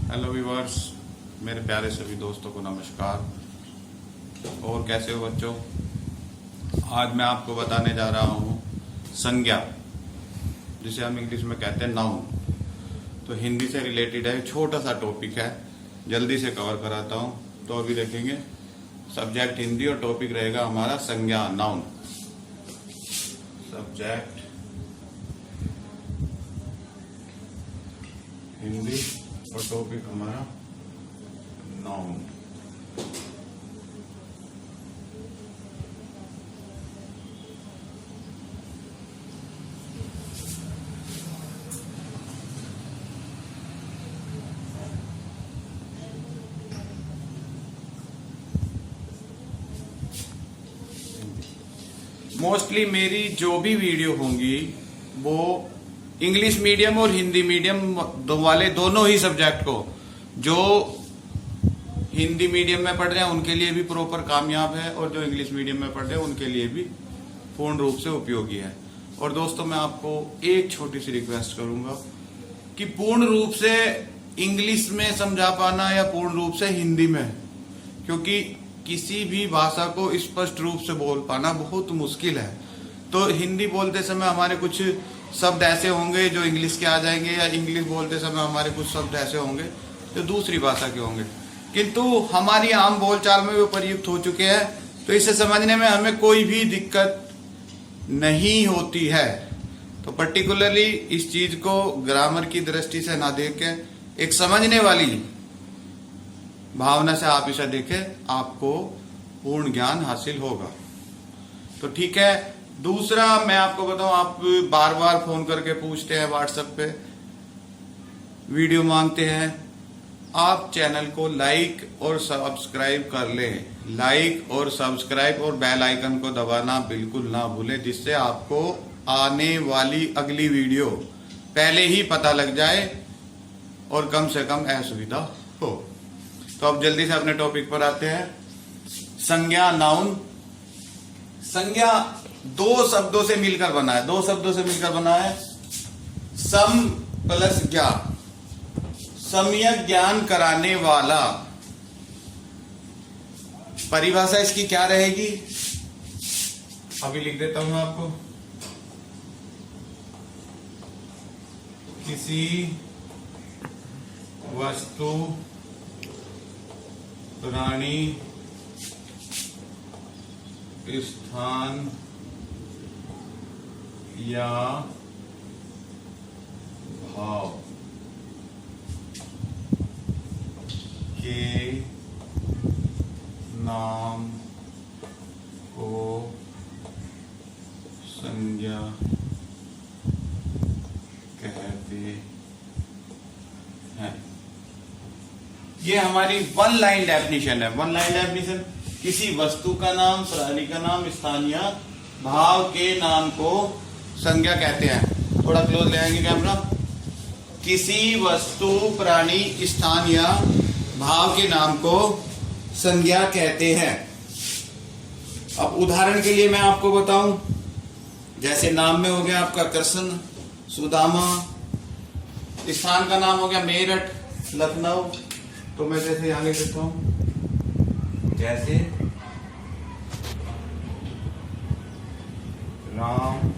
Hello viewers, मेरे प्यारे सभी दोस्तों को नमस्कार। और कैसे हो बच्चों? आज मैं आपको बताने जा रहा हूँ संज्ञा, जिसे हम इंग्लिश में कहते हैं नाउन। तो हिंदी से रिलेटेड है, छोटा सा टॉपिक है, जल्दी से कवर कराता हूँ। तो अभी देखेंगे सब्जेक्ट हिंदी और टॉपिक रहेगा हमारा संज्ञा, नाउन। सब्जेक्ट हिंदी और टॉपिक हमारा नाउन। मोस्टली मेरी जो भी वीडियो होंगी वो इंग्लिश मीडियम और हिंदी मीडियम वाले दोनों ही सब्जेक्ट को, जो हिंदी मीडियम में पढ़ रहे हैं उनके लिए भी प्रॉपर कामयाब है, और जो इंग्लिश मीडियम में पढ़ रहे हैं उनके लिए भी पूर्ण रूप से उपयोगी है। और दोस्तों, मैं आपको एक छोटी सी रिक्वेस्ट करूंगा कि पूर्ण रूप से इंग्लिश में समझा पाना या पूर्ण रूप से हिंदी में, क्योंकि किसी भी भाषा को स्पष्ट रूप से बोल पाना बहुत मुश्किल है। तो हिंदी बोलते समय हमारे कुछ शब्द ऐसे होंगे जो इंग्लिश के आ जाएंगे, या इंग्लिश बोलते समय हमारे कुछ शब्द ऐसे होंगे जो दूसरी भाषा के होंगे, किंतु हमारी आम बोलचाल में वो प्रयुक्त हो चुके हैं, तो इसे समझने में हमें कोई भी दिक्कत नहीं होती है। तो पर्टिकुलरली इस चीज को ग्रामर की दृष्टि से ना देख के एक समझने वाली भावना से आप इसे देखें, आपको पूर्ण ज्ञान हासिल होगा। तो ठीक है। दूसरा मैं आपको बताऊं, आप बार बार फोन करके पूछते हैं, व्हाट्सएप पे वीडियो मांगते हैं। आप चैनल को लाइक और सब्सक्राइब कर लें। लाइक और सब्सक्राइब और बेल आइकन को दबाना बिल्कुल ना भूलें, जिससे आपको आने वाली अगली वीडियो पहले ही पता लग जाए और कम से कम असुविधा हो। तो अब जल्दी से अपने टॉपिक पर आते हैं। संज्ञा, नाउन। संज्ञा दो शब्दों से मिलकर बना है, सम प्लस ज्ञा, सम्यक ज्ञान कराने वाला। परिभाषा इसकी क्या रहेगी, अभी लिख देता हूं आपको। किसी वस्तु, प्राणी, स्थान या भाव के नाम को संज्ञा कहते हैं। ये हमारी वन लाइन डेफिनेशन है। वन लाइन डेफिनेशन, किसी वस्तु का नाम, प्राणी का नाम, स्थान या भाव के नाम को संज्ञा कहते हैं। थोड़ा क्लोज ले आएंगे कैमरा। किसी वस्तु, प्राणी, स्थान या भाव के नाम को संज्ञा कहते हैं। अब उदाहरण के लिए मैं आपको बताऊं, जैसे नाम में हो गया आपका कृष्ण, सुदामा। स्थान का नाम हो गया मेरठ, लखनऊ। तो मैं जैसे यहां लिख देता हूं, जैसे राम।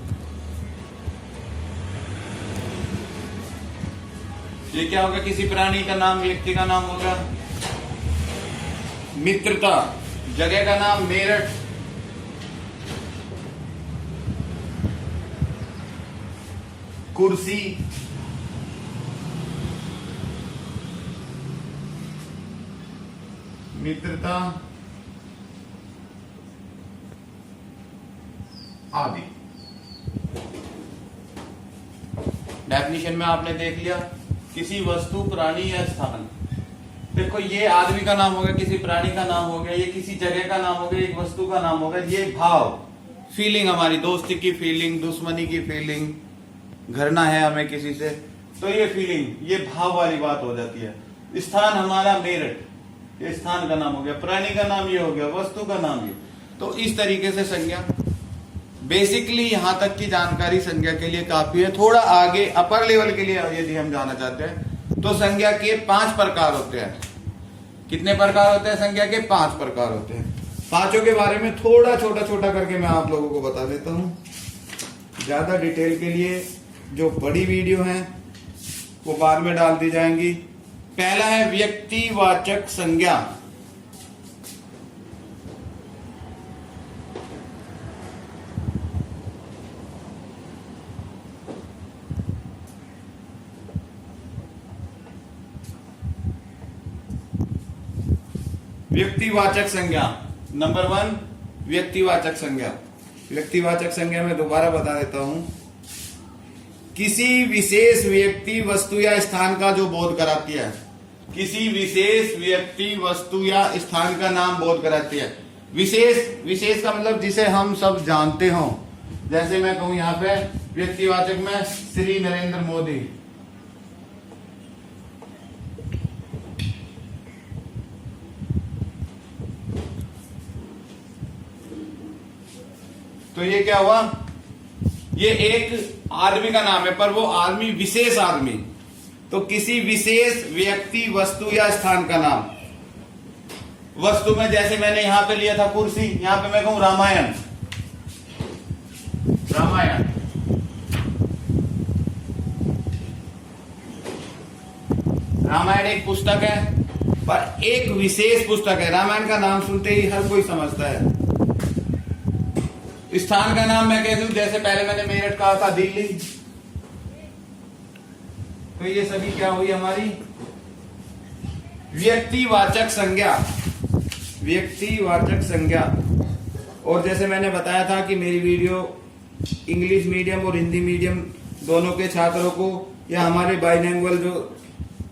ये क्या होगा, किसी प्राणी का नाम, व्यक्ति का नाम होगा मित्रता, जगह का नाम मेरठ, कुर्सी, मित्रता आदि। डेफिनेशन में आपने देख लिया, किसी वस्तु, प्राणी या स्थान। देखो, ये आदमी का नाम हो गया, किसी प्राणी का नाम हो गया, ये किसी जगह का नाम हो गया, एक वस्तु का नाम हो गया। ये भाव, फीलिंग, हमारी दोस्ती की फीलिंग, दुश्मनी की फीलिंग, घृणा है हमें किसी से, तो ये फीलिंग, ये भाव वाली बात हो जाती है। स्थान हमारा मेरठ, ये स्थान का नाम हो गया, प्राणी का नाम ये हो गया, वस्तु का नाम ये। तो इस तरीके से संज्ञा, बेसिकली यहां तक की जानकारी संज्ञा के लिए काफी है। थोड़ा आगे अपर लेवल के लिए यदि हम जाना चाहते हैं तो संज्ञा के 5 प्रकार होते हैं। कितने प्रकार होते हैं संज्ञा के? 5 प्रकार होते हैं। पांचों के बारे में थोड़ा छोटा छोटा करके मैं आप लोगों को बता देता हूं। ज्यादा डिटेल के लिए जो बड़ी वीडियो है वो बाद में डाल दी जाएंगी। पहला है व्यक्तिवाचक संज्ञा। व्यक्तिवाचक संज्ञा नंबर 1, व्यक्तिवाचक संज्ञा। व्यक्तिवाचक संज्ञा में दोबारा बता देता हूं, किसी विशेष व्यक्ति, वस्तु या स्थान का जो बोध कराती है। किसी विशेष व्यक्ति, वस्तु या स्थान का नाम बोध कराती है। विशेष का मतलब जिसे हम सब जानते हो। जैसे मैं कहूं यहां पे व्यक्तिवाचक में श्री नरेंद्र मोदी, तो ये क्या हुआ? ये एक आदमी का नाम है, पर वो आदमी विशेष आदमी। तो किसी विशेष व्यक्ति, वस्तु या स्थान का नाम। वस्तु में जैसे मैंने यहां पे लिया था कुर्सी, यहां पे मैं कहूं रामायण। रामायण रामायण एक पुस्तक है, पर एक विशेष पुस्तक है। रामायण का नाम सुनते ही हर कोई समझता है। स्थान का नाम मैं कह दूं, जैसे पहले मैंने मेरठ कहा था, दिल्ली। तो ये सभी क्या हुई हमारी? व्यक्तिवाचक संज्ञा। व्यक्तिवाचक संज्ञा। और जैसे मैंने बताया था कि मेरी वीडियो इंग्लिश मीडियम और हिंदी मीडियम दोनों के छात्रों को, या हमारे बाइलिंगुअल जो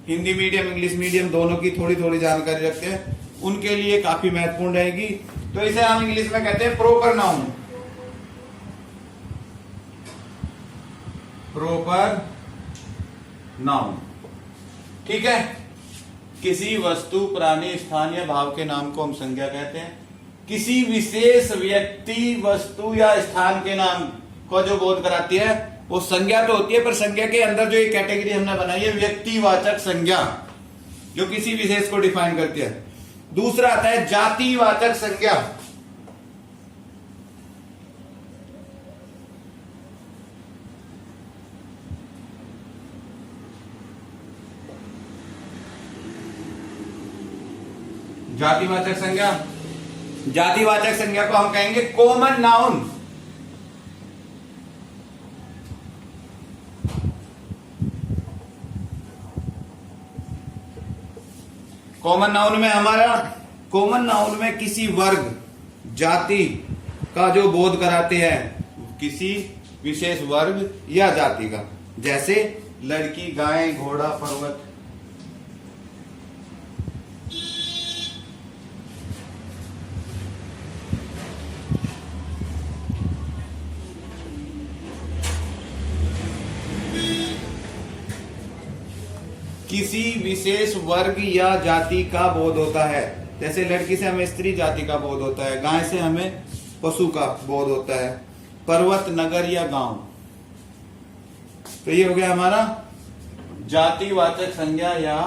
हिंदी मीडियम इंग्लिश मीडियम दोनों की थोड़ी थोड़ी जानकारी रखते हैं, उनके लिए काफी महत्वपूर्ण रहेगी। तो इसे हम इंग्लिश में कहते हैं प्रॉपर नाउन। प्रॉपर नाउन, ठीक है। किसी वस्तु, प्राणी, स्थान या भाव के नाम को हम संज्ञा कहते हैं। किसी विशेष व्यक्ति, वस्तु या स्थान के नाम को जो बोध कराती है वो संज्ञा तो होती है, पर संज्ञा के अंदर जो एक कैटेगरी हमने बनाई है व्यक्तिवाचक संज्ञा, जो किसी विशेष को डिफाइन करती है। दूसरा आता है जातिवाचक संज्ञा। जातिवाचक संज्ञा, जातिवाचक संज्ञा को हम कहेंगे कॉमन नाउन। कॉमन नाउन में हमारा, कॉमन नाउन में किसी वर्ग, जाति का जो बोध कराते हैं, किसी विशेष वर्ग या जाति का। जैसे लड़की, गाय, घोड़ा, पर्वत। किसी विशेष वर्ग या जाति का बोध होता है। जैसे लड़की से हमें स्त्री जाति का बोध होता है, गाय से हमें पशु का बोध होता है, पर्वत, नगर या गांव। तो ये हो गया हमारा जातिवाचक संज्ञा या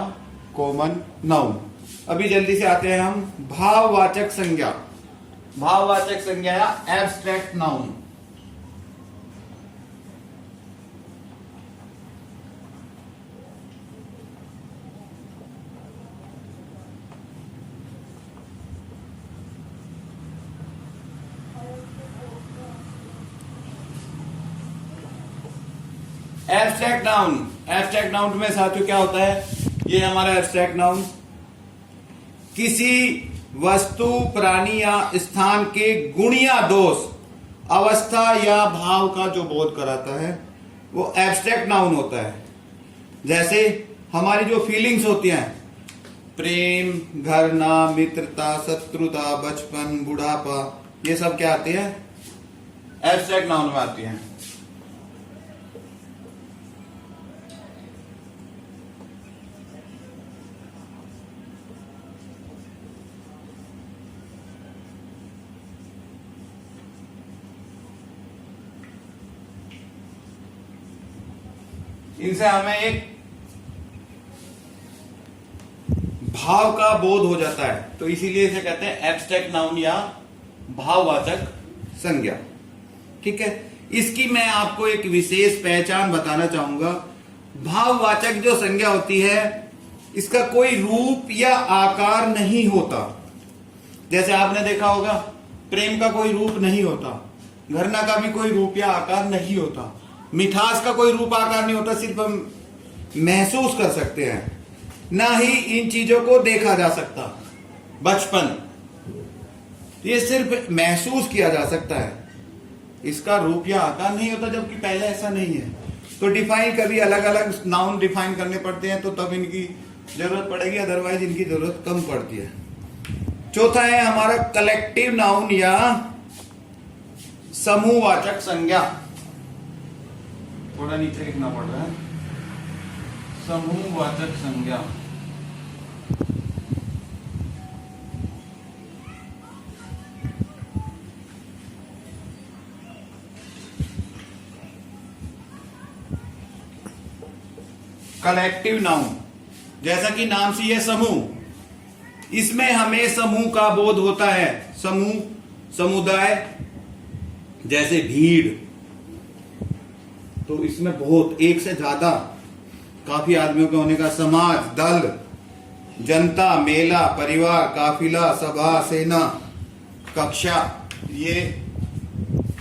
कॉमन नाउन। अभी जल्दी से आते हैं हम भाववाचक संज्ञा। भाववाचक संज्ञा या abstract noun. Abstract noun, abstract noun में साथियों क्या होता है? ये हमारा एब्स्ट्रैक्ट नाउन किसी वस्तु, प्राणी या स्थान के गुण या दोष, अवस्था या भाव का जो बोध कराता है वो एब्स्ट्रैक्ट नाउन होता है। जैसे हमारी जो फीलिंग्स होती हैं, प्रेम, घरना, मित्रता, शत्रुता, बचपन, बुढ़ापा, ये सब क्या आती है? एब्स्ट्रैक्ट नाउन में आती हैं। इनसे हमें एक भाव का बोध हो जाता है, तो इसीलिए इसे कहते हैं एब्स्ट्रैक्ट नाउन या भाववाचक संज्ञा। ठीक है, इसकी मैं आपको एक विशेष पहचान बताना चाहूंगा। भाववाचक जो संज्ञा होती है, इसका कोई रूप या आकार नहीं होता। जैसे आपने देखा होगा, प्रेम का कोई रूप नहीं होता, घृणा का भी कोई रूप या आकार नहीं होता, मिठास का कोई रूप आकार नहीं होता, सिर्फ हम महसूस कर सकते हैं। ना ही इन चीजों को देखा जा सकता। बचपन, ये सिर्फ महसूस किया जा सकता है, इसका रूप या आकार नहीं होता, जबकि पहले ऐसा नहीं है। तो डिफाइन कभी अलग अलग नाउन डिफाइन करने पड़ते हैं, तो तब इनकी जरूरत पड़ेगी, अदरवाइज इनकी जरूरत कम पड़ती है। चौथा है हमारा कलेक्टिव नाउन या समूहवाचक संज्ञा। थोड़ा नीचे लिखना पड़ रहा है, समूहवाचक संज्ञा। कलेक्टिव नाउन, जैसा कि नाम से यह समूह, इसमें हमें समूह का बोध होता है। समूह, समुदाय, जैसे भीड़, तो इसमें बहुत, एक से ज्यादा, काफी आदमियों के होने का। समाज, दल, जनता, मेला, परिवार, काफिला, सभा, सेना, कक्षा, ये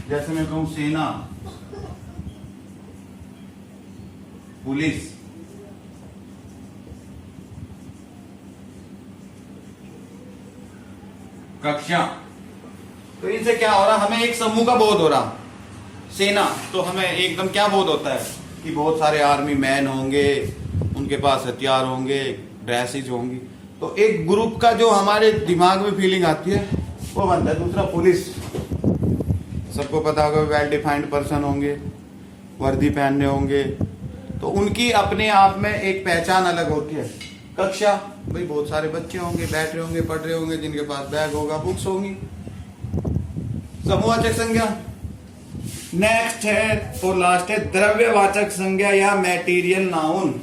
जैसे मैं कहूं सेना, पुलिस, कक्षा। तो इनसे क्या हो रहा, हमें एक समूह का बोध हो रहा। सेना, तो हमें एकदम क्या बोध होता है कि बहुत सारे आर्मी मैन होंगे, उनके पास हथियार होंगे, ड्रेसेज होंगी। तो एक ग्रुप का जो हमारे दिमाग में फीलिंग आती है वो बनता है। दूसरा पुलिस, सबको पता होगा वेल डिफाइंड पर्सन होंगे, वर्दी पहनने होंगे, तो उनकी अपने आप में एक पहचान अलग होती है। कक्षा, भाई बहुत सारे बच्चे होंगे, बैठ रहे होंगे, पढ़ रहे होंगे, जिनके पास बैग होगा, बुक्स होंगी। समूहवाचक संज्ञा। नेक्स्ट है और लास्ट है द्रव्यवाचक संज्ञा या मैटेरियल नाउन।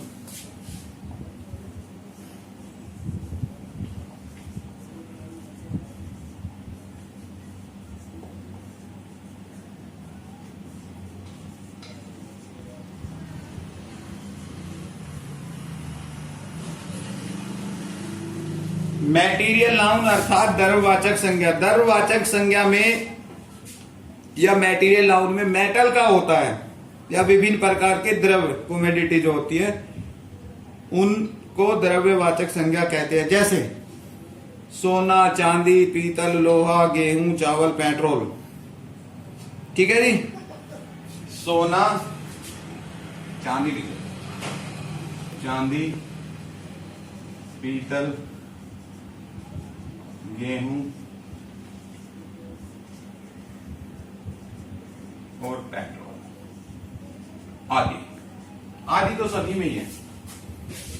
मैटेरियल नाउन अर्थात द्रव्यवाचक संज्ञा। द्रव्यवाचक संज्ञा में या मैटेरियल नाउन में मेटल का होता है या विभिन्न प्रकार के द्रव्य, कमोडिटी जो होती है, उनको द्रव्यवाचक संज्ञा कहते हैं। जैसे सोना, चांदी, पीतल, लोहा, गेहूं, चावल, पेट्रोल। ठीक है जी, सोना, चांदी, चांदी, पीतल, गेहूं और पेट्रोल आदि। आदि तो सभी में ही है,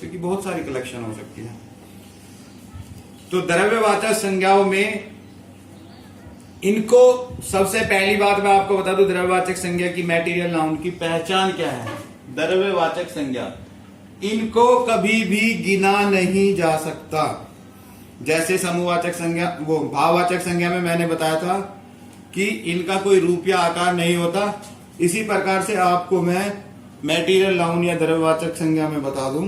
क्योंकि बहुत सारी कलेक्शन हो सकती है। तो द्रव्यवाचक संज्ञाओं में इनको सबसे पहली बात मैं आपको बता दूं, द्रव्यवाचक संज्ञा की, मैटेरियल नाउन की पहचान क्या है। द्रव्यवाचक संज्ञा, इनको कभी भी गिना नहीं जा सकता। जैसे समूहवाचक संज्ञा, वो भाववाचक संज्ञा में मैंने बताया था कि इनका कोई रूप या आकार नहीं होता। इसी प्रकार से आपको मैं मैटेरियल नाउन या द्रव्यवाचक संज्ञा में बता दूं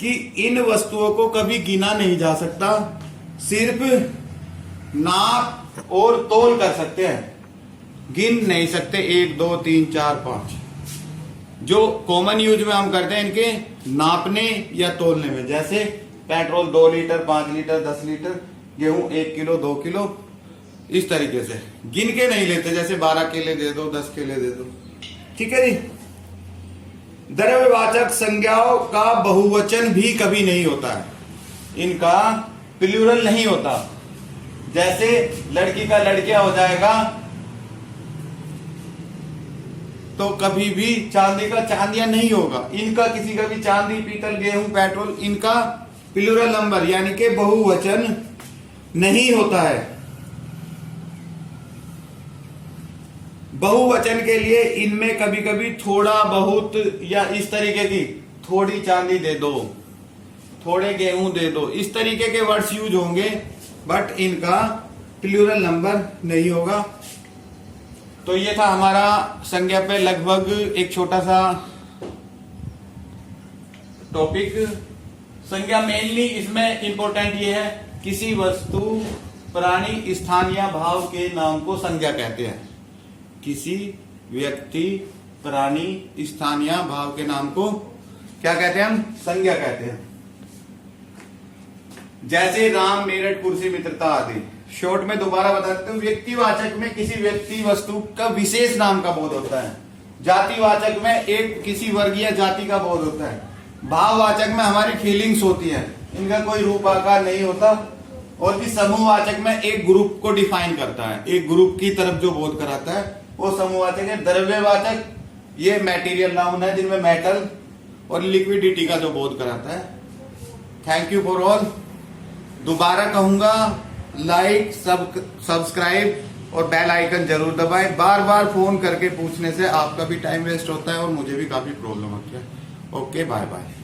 कि इन वस्तुओं को कभी गिना नहीं जा सकता, सिर्फ नाप और तोल कर सकते हैं, गिन नहीं सकते। 1 2 3 4 5 जो कॉमन यूज में हम करते हैं इनके नापने या तोलने में। जैसे पेट्रोल 2 लीटर, 5 लीटर, 10 लीटर, गेहूं 1 किलो, 2 किलो, इस तरीके से गिन के नहीं लेते। जैसे 12 केले दे दो, 10 केले दे दो। ठीक है जी। द्रव्यवाचक संज्ञाओं का बहुवचन भी कभी नहीं होता है, इनका प्लूरल नहीं होता। जैसे लड़की का लड़किया हो जाएगा, तो कभी भी चांदी का चांदिया नहीं होगा। इनका किसी का भी चांदी, पीतल, गेहूं, पेट्रोल, इनका प्लूरल नंबर यानी कि बहुवचन नहीं होता है। बहुवचन के लिए इनमें कभी कभी थोड़ा बहुत या इस तरीके की, थोड़ी चांदी दे दो, थोड़े गेहूं दे दो, इस तरीके के वर्ड्स यूज होंगे, बट इनका प्लूरल नंबर नहीं होगा। तो ये था हमारा संज्ञा पे लगभग एक छोटा सा टॉपिक। संज्ञा मेनली इसमें इंपॉर्टेंट ये है, किसी वस्तु, प्राणी, स्थान या भाव के नाम को संज्ञा कहते हैं। किसी व्यक्ति, प्राणी, स्थान या भाव के नाम को क्या कहते हैं हम? संज्ञा कहते हैं। जैसे राम, मेरठ, कुर्सी, मित्रता आदि। शॉर्ट में दोबारा बताते हूं, व्यक्तिवाचक में किसी व्यक्ति, वस्तु का विशेष नाम का बोध होता है। जातिवाचक में एक किसी वर्ग या जाति का बोध होता है। भाववाचक में हमारी फीलिंग्स होती है, इनका कोई रूप आकार नहीं होता। और भी समूहवाचक में एक ग्रुप को डिफाइन करता है, एक ग्रुप की तरफ जो बोध कराता है वो समूहवाचक है। द्रव्यवाचक ये मैटेरियल नाउन है, जिनमें मेटल और लिक्विडिटी का जो बोध कराता है। Thank you for all. दोबारा कहूंगा, लाइक, सब्सक्राइब और बेल आइकन जरूर दबाएं। बार बार फोन करके पूछने से आपका भी टाइम वेस्ट होता है और मुझे भी काफी प्रॉब्लम होती है। Okay, bye bye.